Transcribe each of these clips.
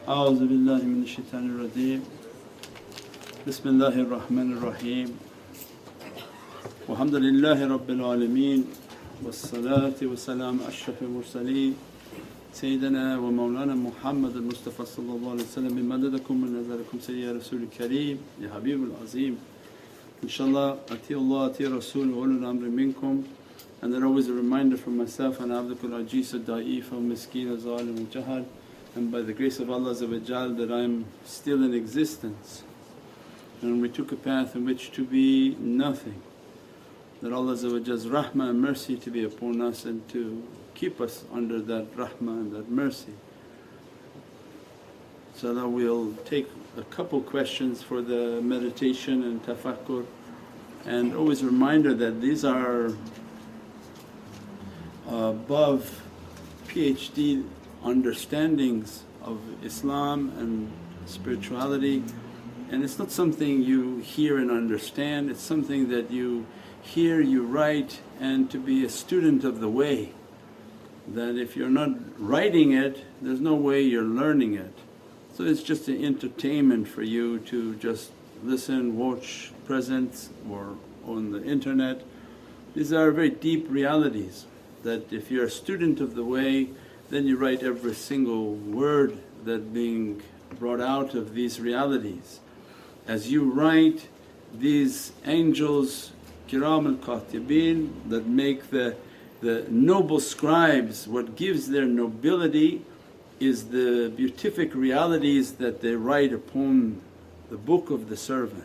أعوذ بالله من الشيطان الرجيم بسم الله الرحمن الرحيم والحمد لله رب العالمين والصلاة والسلام أشرف المرسلين سيدنا ومولانا محمد المصطفى صلى الله عليه وسلم بمددكم ونظركم سيدي يا رسول الكريم يا حبيب العظيم. Inshallah, ati'ullah, ati' Rasul wa ulul amri minkum. And then always a reminder for myself, and abdukul ajisa da'ifa miskeen zalim jahal, and by the grace of Allah that I am still in existence and we took a path in which to be nothing, that Allah's rahmah and mercy to be upon us and to keep us under that rahmah and that mercy. So now we'll take a couple questions for the meditation and tafakkur, and always a reminder that these are above PhD understandings of Islam and spirituality, and it's not something you hear and understand, it's something that you hear, you write, and to be a student of the way, that if you're not writing it there's no way you're learning it. So it's just an entertainment for you to just listen, watch presents or on the internet. These are very deep realities that if you're a student of the way then you write every single word that being brought out of these realities. As you write, these angels kiram al-katibin that make the noble scribes, what gives their nobility is the beatific realities that they write upon the book of the servant.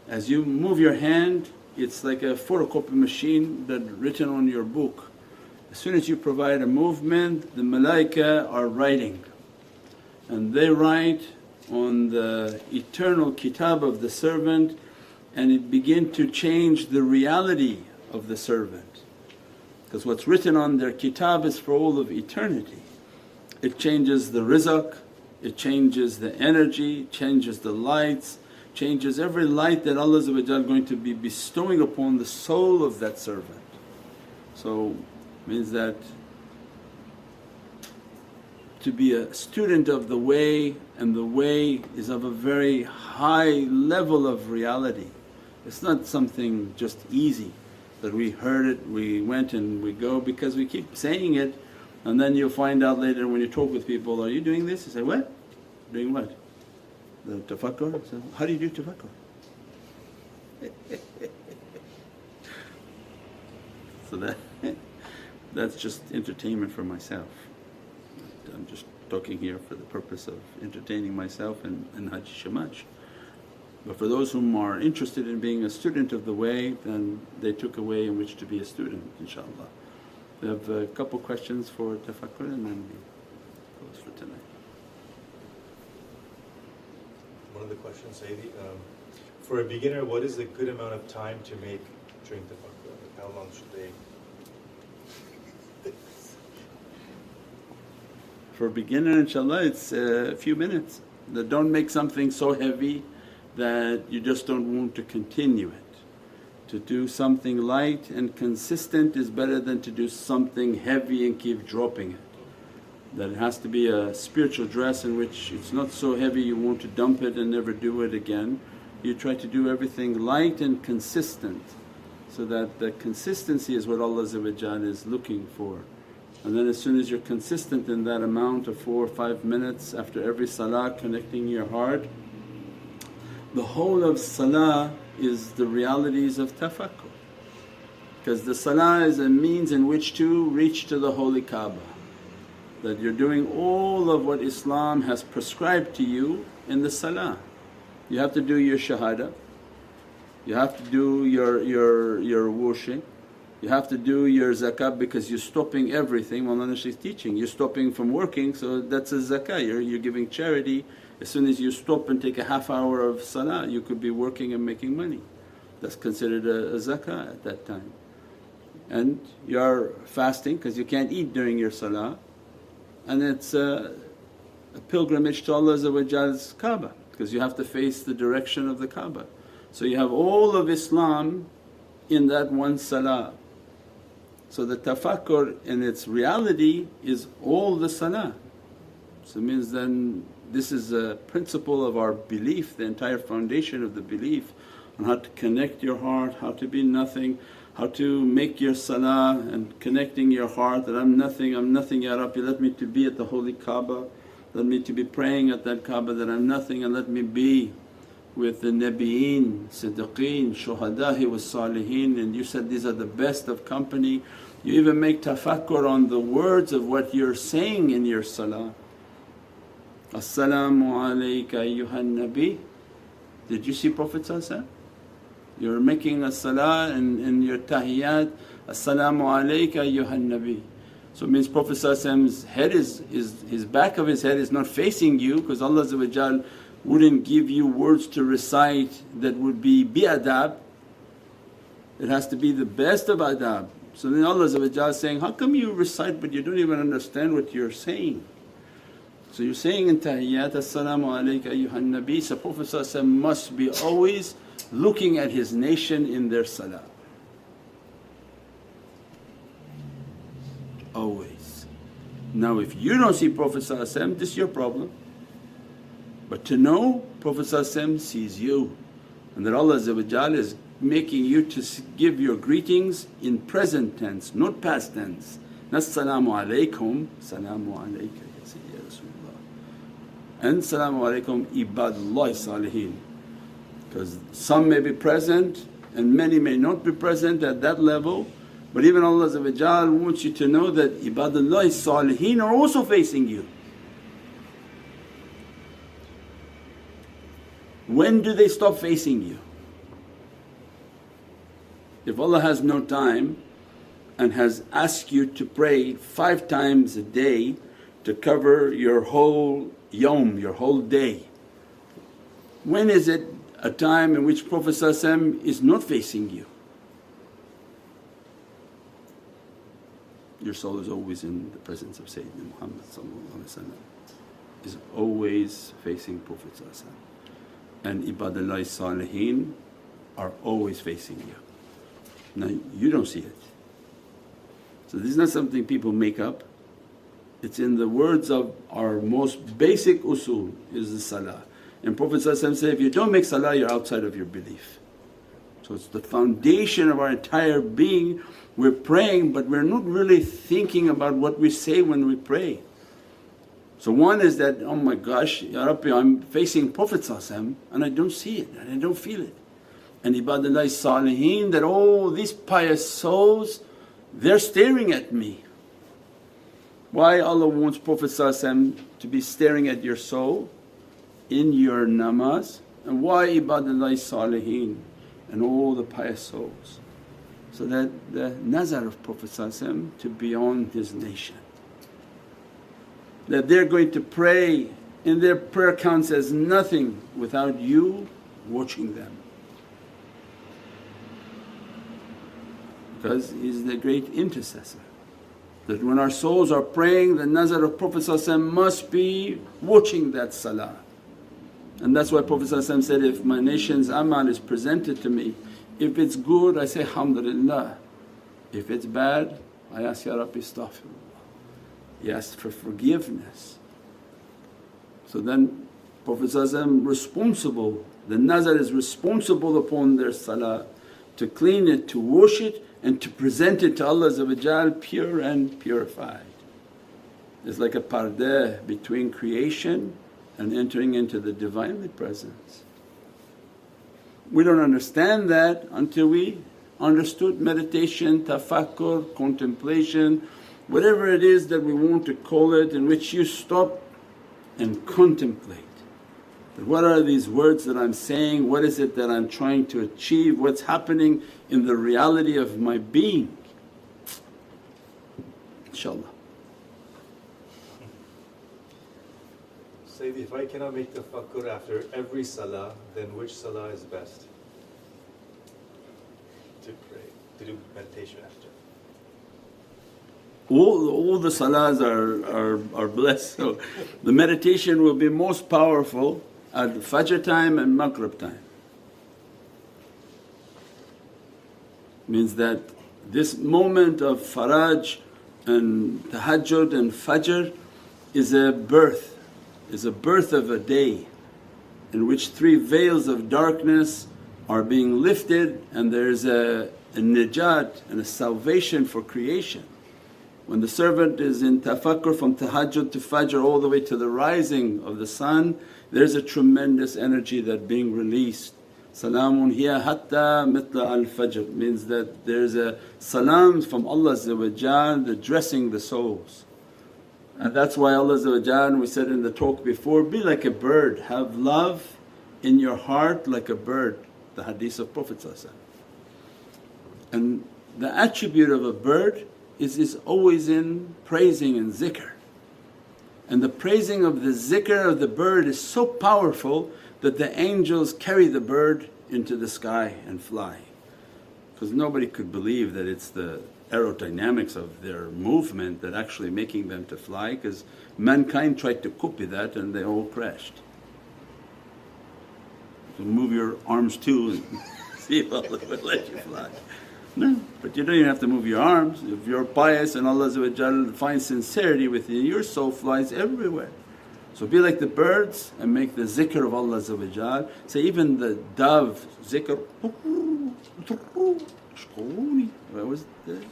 As you move your hand, it's like a photocopy machine that written on your book. As soon as you provide a movement, the malaika are writing, and they write on the eternal kitab of the servant, and it begin to change the reality of the servant. Because what's written on their kitab is for all of eternity. It changes the rizq, it changes the energy, changes the lights, changes every light that Allah is going to be bestowing upon the soul of that servant. So means that to be a student of the way, and the way is of a very high level of reality. It's not something just easy that we heard it, we went and we go, because we keep saying it, and then you'll find out later when you talk with people, are you doing this? You say, what? Doing what? The tafakkur? So, how do you do tafakkur? So that's just entertainment for myself. I'm just talking here for the purpose of entertaining myself and Hajj Shamash. But for those whom are interested in being a student of the way, then they took a way in which to be a student, inshaAllah. We have a couple questions for tafakkur and then we close for tonight. One of the questions, Sayyidi, for a beginner, what is a good amount of time to make during tafakkur? Like how long should they? For a beginner, inshaAllah, it's a few minutes. That don't make something so heavy that you just don't want to continue it. To do something light and consistent is better than to do something heavy and keep dropping it. That it has to be a spiritual dress in which it's not so heavy you want to dump it and never do it again. You try to do everything light and consistent, so that the consistency is what Allah is looking for. And then as soon as you're consistent in that amount of 4 or 5 minutes after every salah, connecting your heart, the whole of salah is the realities of tafakkur. Because the salah is a means in which to reach to the holy Kaaba, that you're doing all of what Islam has prescribed to you in the salah. You have to do your shahada, you have to do your washing, you have to do your zakat, because you're stopping everything. Mawlana Shaykh's teaching, you're stopping from working, so that's a zakah, you're giving charity. As soon as you stop and take a half hour of salah, you could be working and making money. That's considered a zakah at that time. And you're fasting because you can't eat during your salah, and it's a pilgrimage to Allah's Kaaba, because you have to face the direction of the Kaaba. So you have all of Islam in that one salah. So the tafakkur in its reality is all the salah. So it means then this is a principle of our belief, the entire foundation of the belief on how to connect your heart, how to be nothing, how to make your salah and connecting your heart that I'm nothing Ya Rabbi, let me to be at the holy Kaaba, let me to be praying at that Kaaba that I'm nothing, and let me be with the Nabiyeen, Siddiqeen, Shuhada'i was Salihin. And you said these are the best of company. You even make tafakkur on the words of what you're saying in your salah. As-salamu alayka ayyuhan nabi. Did you see Prophet? You're making a salah in your tahiyyat, As-salamu alayka ayyuhan nabi. So it means Prophet's head his back of his head is not facing you, because Allah wouldn't give you words to recite that would be bi-adab. It has to be the best of adab. So then Allah is saying, how come you recite but you don't even understand what you're saying? So you're saying in tahiyyat, As-salamu alayka ayyuhan nabi. So Prophet must be always looking at his nation in their salah. Always. Now if you don't see Prophet this is your problem. But to know Prophet sees you, and that Allah is making you to give your greetings in present tense, not past tense. Not salaamu alaykum, salaamu alayka ya Sayyidi Rasulullah, and salaamu alaykum ibadullahi salihin. Because some may be present and many may not be present at that level, but even Allah wants you to know that ibadullahi salihin are also facing you. When do they stop facing you? If Allah has no time and has asked you to pray 5 times a day to cover your whole yawm, your whole day, when is it a time in which Prophet is not facing you? Your soul is always in the presence of Sayyidina Muhammad, is always facing Prophet, and ibadullahi salihin are always facing you. Now you don't see it. So this is not something people make up, it's in the words of our most basic usul is the salah. And Prophet said, if you don't make salah you're outside of your belief. So it's the foundation of our entire being. We're praying but we're not really thinking about what we say when we pray. So one is that, oh my gosh, Ya Rabbi, I'm facing Prophet and I don't see it and I don't feel it. And ibadullahi salihin, that oh these pious souls they're staring at me. Why Allah wants Prophet to be staring at your soul in your namaz, and why ibadullahi salihin and all the pious souls? So that the nazar of Prophet to be on his nation, that they're going to pray and their prayer counts as nothing without you watching them. Because he's the great intercessor, that when our souls are praying the nazar of Prophet must be watching that salah. And that's why Prophet said, if my nation's amal is presented to me, if it's good I say alhamdulillah, if it's bad I ask Ya Rabbi astaghfirullah. He asked for forgiveness. So then Prophet responsible, the nazar is responsible upon their salah to clean it, to wash it and to present it to Allah pure and purified. It's like a pardeh between creation and entering into the Divinely Presence. We don't understand that until we understood meditation, tafakkur, contemplation, whatever it is that we want to call it, in which you stop and contemplate that what are these words that I'm saying, what is it that I'm trying to achieve, what's happening in the reality of my being, inshaAllah. Sayyidi, if I cannot make tafakkur after every salah, then which salah is best to pray, to do meditation after? All the salahs are blessed. So the meditation will be most powerful at Fajr time and Maghrib time. Means that this moment of faraj and tahajjud and fajr is a birth is a birth of a day in which 3 veils of darkness are being lifted, and there's a najat and a salvation for creation. When the servant is in tafakkur from tahajjud to fajr all the way to the rising of the sun, there's a tremendous energy that being released. Salaamun hiya hatta mitla al-fajr means that there's a salam from Allah addressing the souls. And that's why Allah, we said in the talk before, be like a bird, have love in your heart like a bird, the hadith of Prophet. And the attribute of a bird is always in praising and zikr. And the praising of the zikr of the bird is so powerful that the angels carry the bird into the sky and fly. Because nobody could believe that it's the aerodynamics of their movement that actually making them to fly, because mankind tried to copy that and they all crashed. So move your arms too and see if Allah will let you fly. No, but you don't even have to move your arms. If you're pious and Allah finds sincerity within you, your soul flies everywhere. So be like the birds and make the zikr of Allah. Say even the dove zikr, what was it?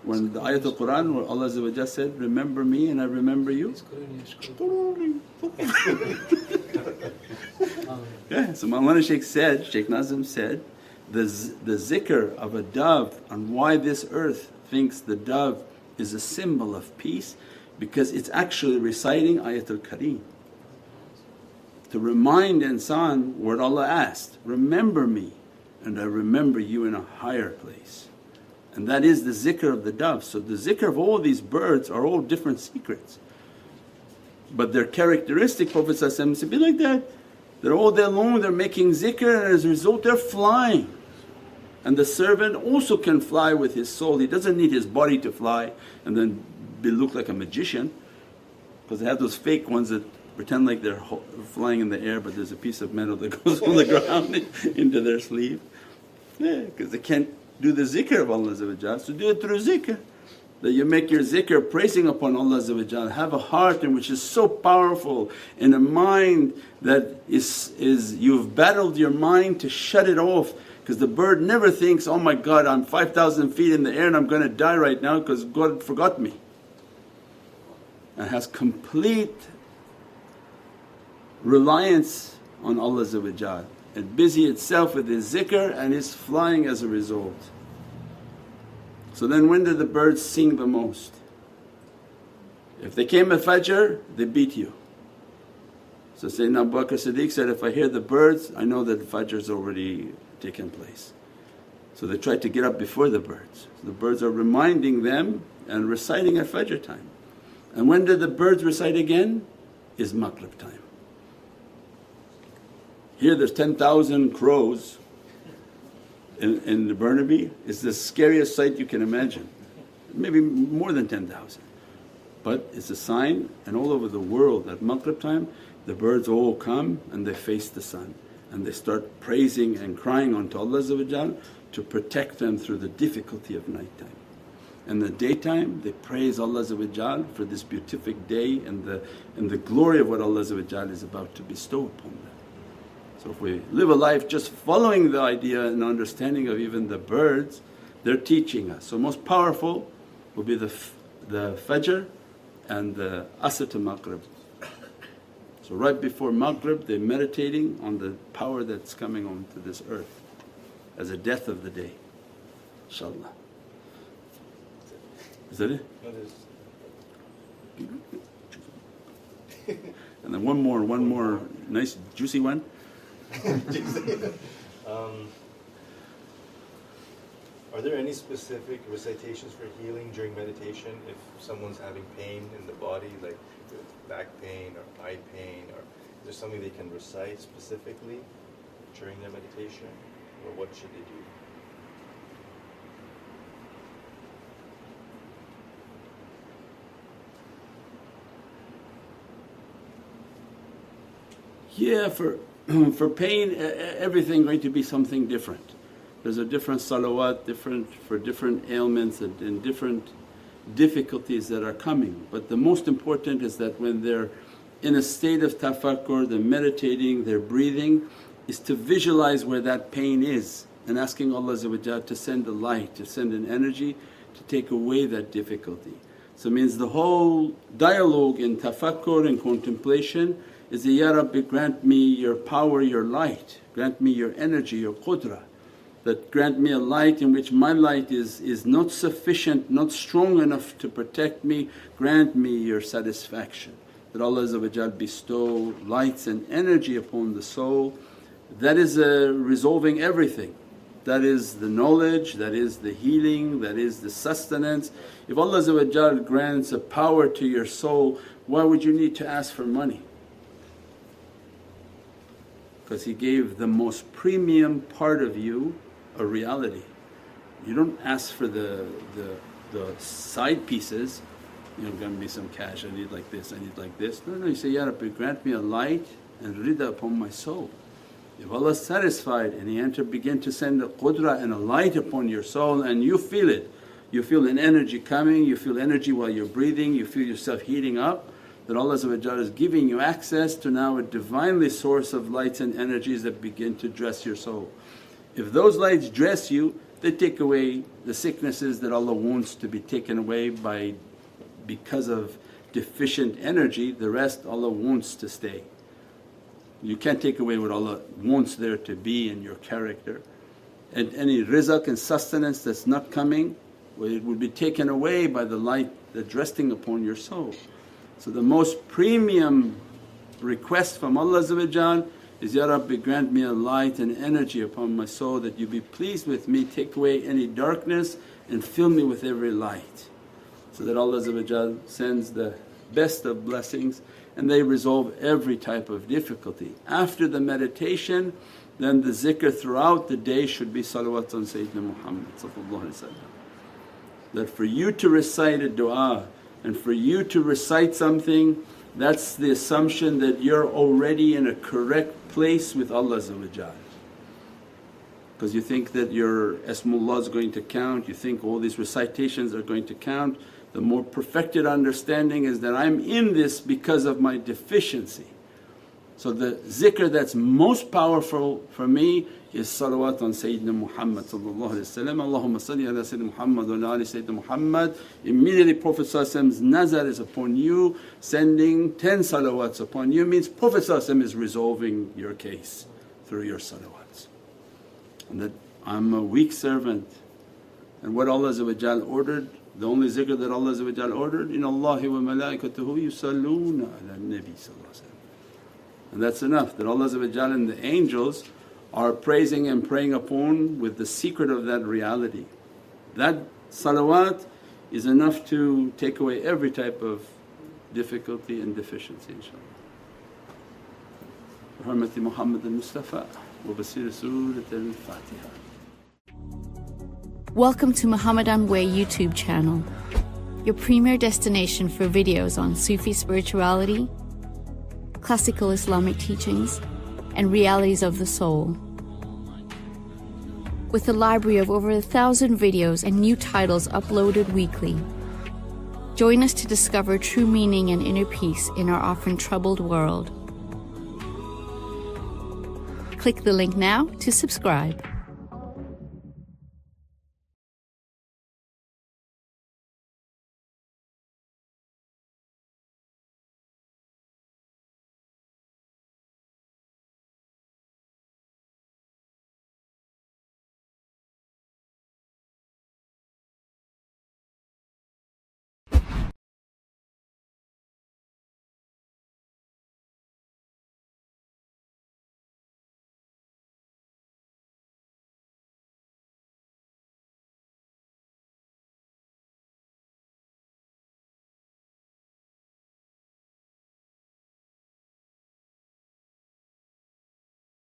When the ayat of Qur'an where Allah said, remember me and I remember you. Yeah, so Mawlana Shaykh Nazim said, the zikr of a dove, and why this earth thinks the dove is a symbol of peace, because it's actually reciting Ayatul Kareem to remind insan what Allah asked, remember me and I remember you in a higher place. And that is the zikr of the dove. So the zikr of all these birds are all different secrets, but their characteristic Prophet said, be like that. They're all day long they're making zikr, and as a result they're flying. And the servant also can fly with his soul, he doesn't need his body to fly and then look like a magician, because they have those fake ones that pretend like they're flying in the air but there's a piece of metal that goes on the ground into their sleeve. Yeah, because they can't do the zikr of Allah, so do it through zikr. That you make your zikr praising upon Allah, have a heart in which is so powerful, in a mind that is you've battled your mind to shut it off. Because the bird never thinks, oh my God, I'm 5,000 feet in the air and I'm going to die right now because God forgot me. And has complete reliance on Allah, and busy itself with His zikr and is flying as a result. So then when do the birds sing the most? If they came at Fajr, they beat you. So Sayyidina Abu Bakr Siddiq said, if I hear the birds I know that Fajr's already taken place. So they tried to get up before the birds. So the birds are reminding them and reciting at Fajr time. And when do the birds recite again? Is Maghrib time. Here there's 10,000 crows in the Burnaby. It's the scariest sight you can imagine, maybe more than 10,000. But it's a sign, and all over the world at Maghrib time the birds all come and they face the sun and they start praising and crying unto Allah to protect them through the difficulty of night time. And the daytime they praise Allah for this beatific day and the glory of what Allah is about to bestow upon them. So if we live a life just following the idea and understanding of even the birds, they're teaching us. So most powerful will be the Fajr and the Asr to Maghrib. So right before Maghrib they're meditating on the power that's coming onto this earth as a death of the day, inshaAllah. Is that it? And then one more nice juicy one. Are there any specific recitations for healing during meditation if someone's having pain in the body, like back pain or eye pain, or is there something they can recite specifically during their meditation, or what should they do? Yeah, for pain everything going to be something different. There's a different salawat, different for different ailments and different difficulties that are coming. But the most important is that when they're in a state of tafakkur, they're meditating, they're breathing, is to visualize where that pain is and asking Allah to send a light, to send an energy to take away that difficulty. So it means the whole dialogue in tafakkur and contemplation is that, Ya Rabbi, grant me your power, your light, grant me your energy, your qudrah, that grant me a light in which my light is not sufficient, not strong enough to protect me, grant me your satisfaction. That Allah bestow lights and energy upon the soul. That is resolving everything. That is the knowledge, that is the healing, that is the sustenance. If Allah grants a power to your soul, why would you need to ask for money? Because He gave the most premium part of you a reality. You don't ask for the side pieces, grant me some cash, I need like this, I need like this. No, you say, Ya Rabbi, grant me a light and rida upon my soul. If Allah is satisfied and He begin to send a qudrah and a light upon your soul and you feel it, you feel an energy coming, you feel energy while you're breathing, you feel yourself heating up, that Allah is giving you access to now a Divinely source of lights and energies that begin to dress your soul. If those lights dress you, they take away the sicknesses that Allah wants to be taken away because of deficient energy, the rest Allah wants to stay. You can't take away what Allah wants there to be in your character. And any rizq and sustenance that's not coming, well, it will be taken away by the light that's resting upon your soul. So the most premium request from Allah is, Ya Rabbi, grant me a light and energy upon my soul that you be pleased with me, take away any darkness and fill me with every light. So that Allah sends the best of blessings and they resolve every type of difficulty. After the meditation, then the zikr throughout the day should be salawat on Sayyidina Muhammad. That for you to recite a du'a and for you to recite something, that's the assumption that you're already in a correct place with Allah. Because you think that your Asmullah is going to count, you think all these recitations are going to count. The more perfected understanding is that I'm in this because of my deficiency. So the zikr that's most powerful for me is salawat on Sayyidina Muhammad. Allahumma salli ala Sayyidina Muhammad wa ala ali Sayyidina Muhammad. Immediately Prophet's nazar is upon you, sending 10 salawats upon you means Prophet is resolving your case through your salawats. And that I'm a weak servant, and what Allah ordered, the only zikr that Allah ordered, inna Allahi wa malaikatahu yusalluna ala nabi. And that's enough, that Allah and the angels are praising and praying upon with the secret of that reality. That salawat is enough to take away every type of difficulty and deficiency, inshaAllah. Bi hurmati Muhammad al-Mustafa wa basir Surat al-Fatiha. Welcome to Muhammadan Way YouTube channel, your premier destination for videos on Sufi spirituality, classical Islamic teachings and realities of the soul. With a library of over 1,000 videos and new titles uploaded weekly. Join us to discover true meaning and inner peace in our often troubled world. Click the link now to subscribe.